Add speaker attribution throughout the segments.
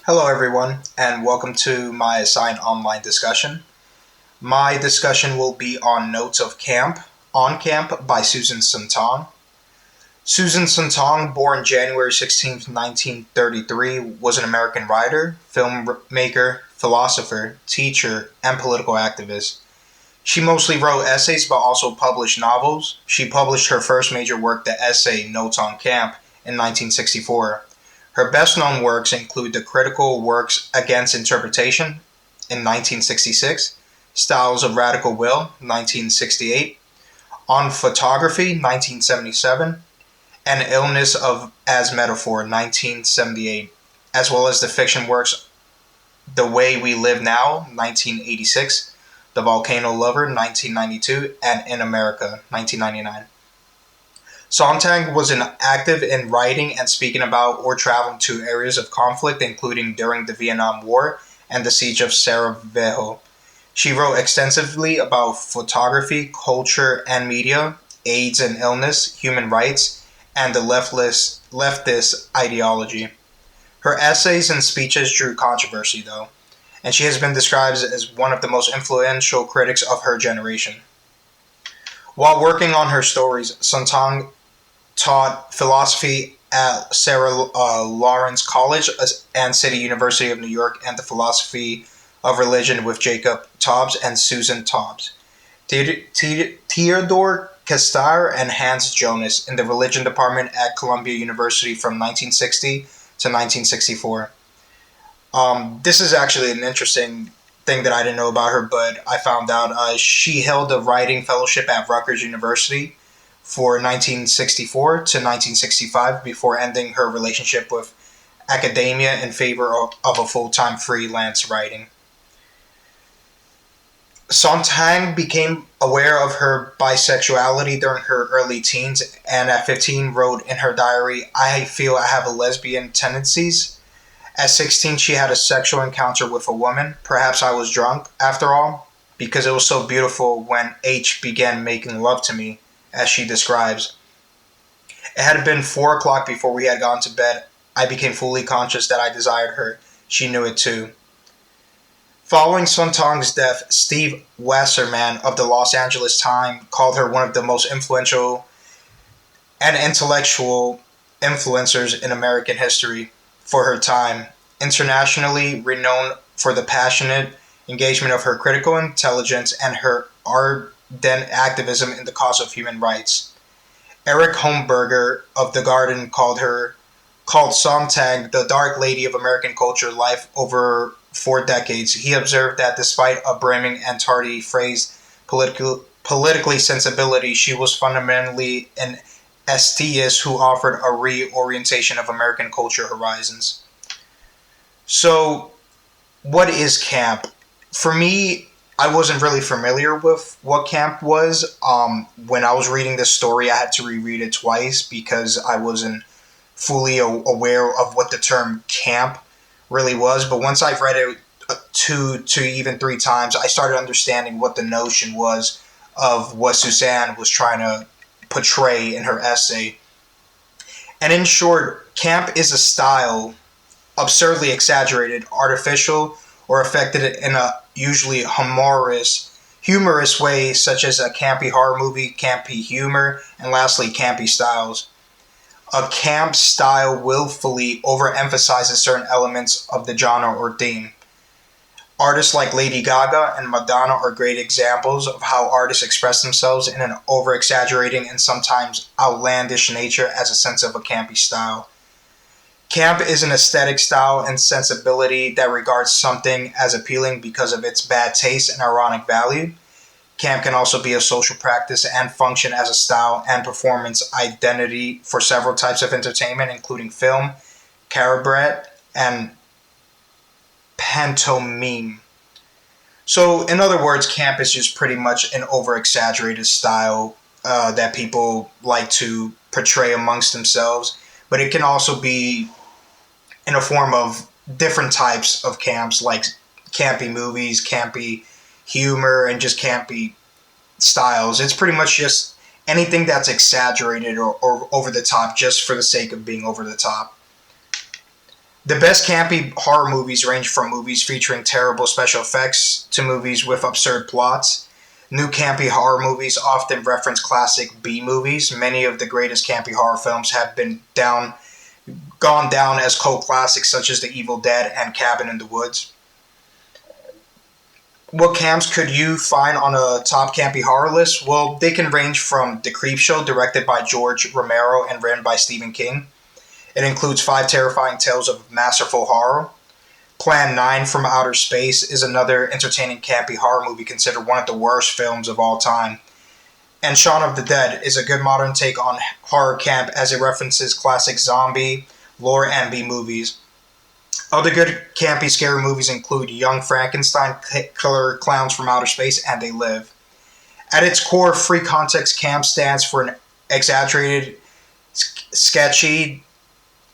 Speaker 1: Hello, everyone, and welcome to my assigned online discussion. My discussion will be on Notes of Camp, On Camp by Susan Sontag. Susan Sontag, born January 16, 1933, was an American writer, filmmaker, philosopher, teacher, and political activist. She mostly wrote essays but also published novels. She published her first major work, the essay Notes on Camp, in 1964. Her best known works include the critical works Against Interpretation in 1966, Styles of Radical Will 1968, On Photography 1977, and Illness of as Metaphor 1978, as well as the fiction works The Way We Live Now 1986, The Volcano Lover 1992, and In America 1999. Sontag was active in writing and speaking about or traveling to areas of conflict, including during the Vietnam War and the Siege of Sarajevo. She wrote extensively about photography, culture and media, AIDS and illness, human rights, and the leftist ideology. Her essays and speeches drew controversy, though, and she has been described as one of the most influential critics of her generation. While working on her stories, Sontag taught philosophy at Sarah Lawrence College and City University of New York, and the philosophy of religion with Jacob Taubes and Susan Taubes. Theodore Castar and Hans Jonas in the religion department at Columbia University from 1960 to 1964. This is actually an interesting thing that I didn't know about her, but I found out she held a writing fellowship at Rutgers University for 1964 to 1965 before ending her relationship with academia in favor of a full time freelance writing. Sontag became aware of her bisexuality during her early teens and at 15 wrote in her diary, I feel I have a lesbian tendencies. At 16, she had a sexual encounter with a woman. Perhaps I was drunk, after all, because it was so beautiful when H began making love to me, as she describes. It had been 4 o'clock before we had gone to bed. I became fully conscious that I desired her. She knew it too. Following Sontag's death, Steve Wasserman of the Los Angeles Times called her one of the most influential and intellectual influencers in American history for her time, internationally renowned for the passionate engagement of her critical intelligence and her ardent activism in the cause of human rights. Eric Homberger of The Guardian called Sontag the Dark Lady of American culture life over 4 decades. He observed that despite upbringing and tardy phrased politically sensibility, she was fundamentally an atheist who offered a reorientation of American culture horizons. So, what is camp? For me, I wasn't really familiar with what camp was. When I was reading this story, I had to reread it twice because I wasn't fully aware of what the term camp really was. But once I've read it two to even three times, I started understanding what the notion was of what Suzanne was trying to portray in her essay. And in short, camp is a style, absurdly exaggerated, artificial, or affected in a usually humorous way, such as a campy horror movie, campy humor, and lastly, campy styles. A camp style willfully overemphasizes certain elements of the genre or theme. Artists like Lady Gaga and Madonna are great examples of how artists express themselves in an over-exaggerating and sometimes outlandish nature as a sense of a campy style. Camp is an aesthetic style and sensibility that regards something as appealing because of its bad taste and ironic value. Camp can also be a social practice and function as a style and performance identity for several types of entertainment, including film, cabaret, and pantomime. So, in other words, camp is just pretty much an over exaggerated style that people like to portray amongst themselves, but it can also be in a form of different types of camps, like campy movies, campy humor, and just campy styles. It's pretty much just anything that's exaggerated or over the top just for the sake of being over the top. The best campy horror movies range from movies featuring terrible special effects to movies with absurd plots. New campy horror movies often reference classic B movies. Many of the greatest campy horror films have gone down as cult classics such as The Evil Dead and Cabin in the Woods. What camps could you find on a top campy horror list? Well, they can range from The Creepshow, directed by George Romero and written by Stephen King. It includes five terrifying tales of masterful horror. Plan 9 from Outer Space is another entertaining campy horror movie considered one of the worst films of all time. And Shaun of the Dead is a good modern take on horror camp as it references classic zombie, lore, and B movies. Other good campy scary movies include Young Frankenstein, Killer Clowns from Outer Space, and They Live. At its core, free context camp stands for an exaggerated, sketchy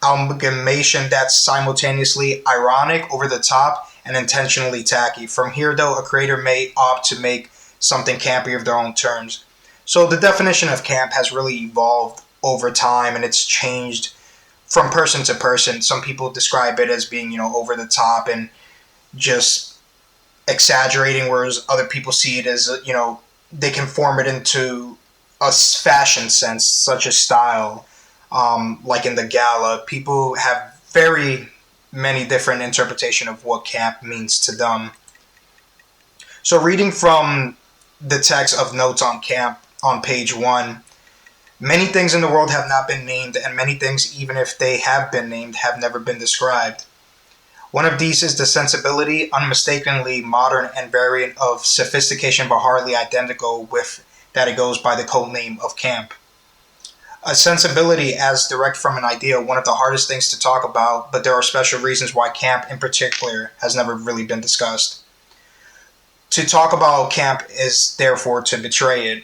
Speaker 1: amalgamation that's simultaneously ironic, over the top, and intentionally tacky. From here, though, a creator may opt to make something campy of their own terms. So the definition of camp has really evolved over time, and it's changed from person to person. Some people describe it as being, over the top and just exaggerating, whereas other people see it as, they can form it into a fashion sense, such as style. Like in the gala, people have very many different interpretation of what camp means to them. So reading from the text of Notes on Camp on page 1, many things in the world have not been named, and many things, even if they have been named, have never been described. One of these is the sensibility, unmistakably modern and variant of sophistication, but hardly identical with that it goes by the code name of camp. A sensibility as direct from an idea, one of the hardest things to talk about, but there are special reasons why camp in particular has never really been discussed. To talk about camp is therefore to betray it.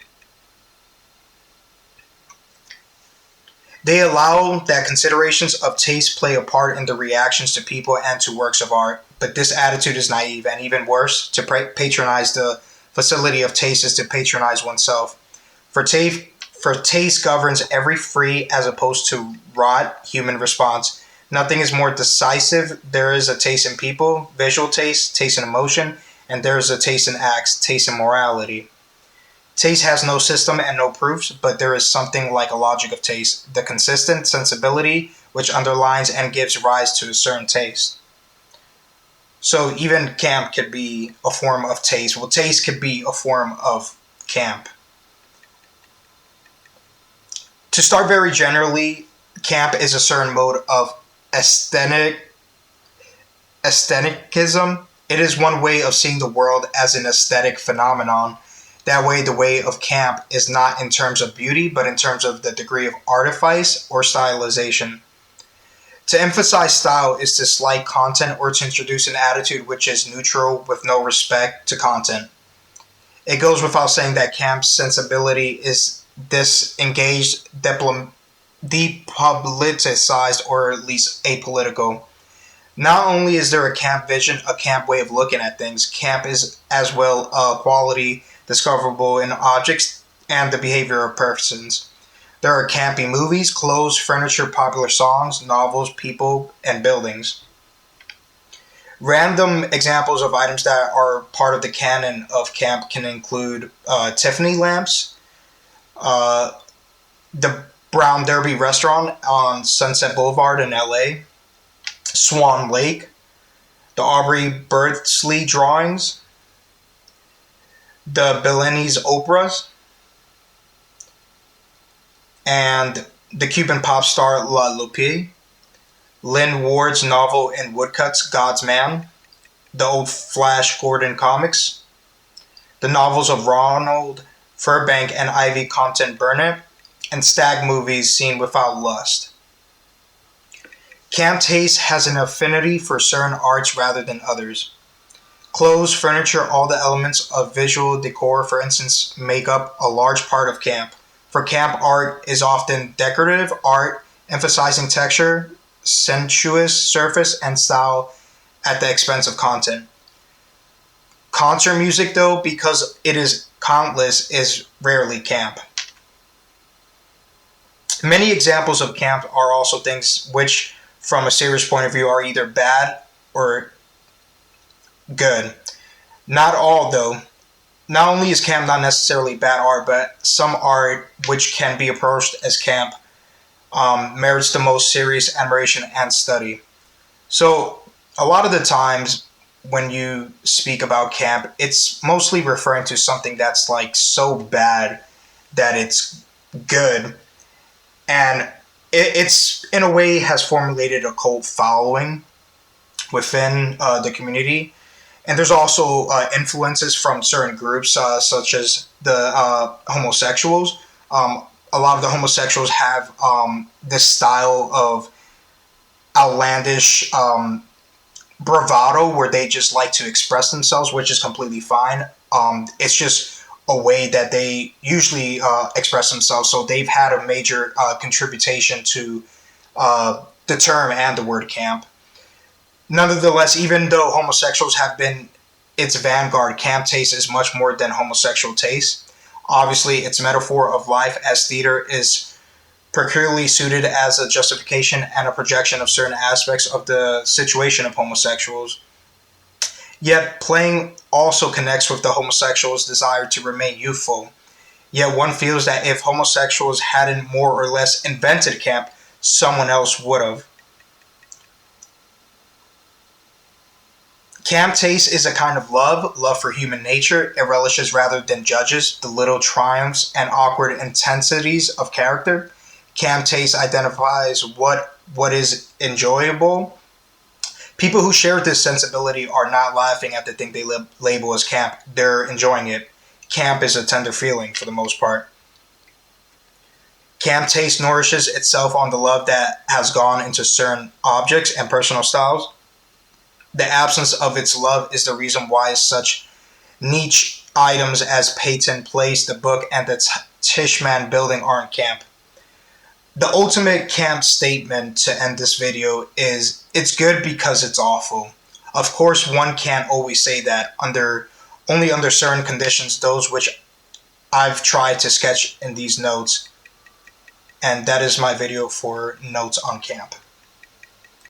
Speaker 1: They allow that considerations of taste play a part in the reactions to people and to works of art, but this attitude is naive, and even worse, to patronize the facility of taste is to patronize oneself. For taste governs every free as opposed to wrought human response. Nothing is more decisive. There is a taste in people, visual taste, taste in emotion, and there is a taste in acts, taste in morality. Taste has no system and no proofs, but there is something like a logic of taste, the consistent sensibility which underlines and gives rise to a certain taste. So even camp could be a form of taste. Well, taste could be a form of camp. To start very generally, camp is a certain mode of aestheticism. It is one way of seeing the world as an aesthetic phenomenon. That way, the way of camp is not in terms of beauty, but in terms of the degree of artifice or stylization. To emphasize style is to slight content or to introduce an attitude which is neutral with no respect to content. It goes without saying that camp's sensibility is disengaged, depoliticized, or at least apolitical. Not only is there a camp vision, a camp way of looking at things, camp is as well a quality discoverable in objects and the behavior of persons. There are campy movies, clothes, furniture, popular songs, novels, people, and buildings. Random examples of items that are part of the canon of camp can include Tiffany lamps, the Brown Derby restaurant on Sunset Boulevard in LA, Swan Lake, the Aubrey Birdsley drawings, the Bellinis operas, and the Cuban pop star La Lupe, Lynn Ward's novel in woodcuts God's Man, the old Flash Gordon comics, the novels of Ronald Furbank and Ivy Compton Burnett, and stag movies seen without lust. Camp taste has an affinity for certain arts rather than others. Clothes, furniture, all the elements of visual decor, for instance, make up a large part of camp. For camp, art is often decorative art, emphasizing texture, sensuous surface, and style at the expense of content. Concert music, though, because it is countless, is rarely camp. Many examples of camp are also things which, from a serious point of view, are either bad or good. Not all, though. Not only is camp not necessarily bad art, but some art which can be approached as camp merits the most serious admiration and study. So, a lot of the times when you speak about camp, it's mostly referring to something that's like so bad that it's good. And it's in a way has formulated a cult following within the community. And there's also influences from certain groups, such as the homosexuals. A lot of the homosexuals have this style of outlandish bravado where they just like to express themselves, which is completely fine. It's just a way that they usually express themselves. So they've had a major contribution to the term and the word camp. Nonetheless, even though homosexuals have been its vanguard, camp taste is much more than homosexual taste. Obviously, its metaphor of life as theater is peculiarly suited as a justification and a projection of certain aspects of the situation of homosexuals. Yet, playing also connects with the homosexual's desire to remain youthful. Yet, one feels that if homosexuals hadn't more or less invented camp, someone else would have. Camp taste is a kind of love for human nature. It relishes rather than judges the little triumphs and awkward intensities of character. Camp taste identifies what is enjoyable. People who share this sensibility are not laughing at the thing they label as camp. They're enjoying it. Camp is a tender feeling for the most part. Camp taste nourishes itself on the love that has gone into certain objects and personal styles. The absence of its love is the reason why such niche items as Peyton Place, the book, and the Tishman building aren't camp. The ultimate camp statement to end this video is it's good because it's awful. Of course, one can't always say that only under certain conditions, those which I've tried to sketch in these notes. And that is my video for notes on camp.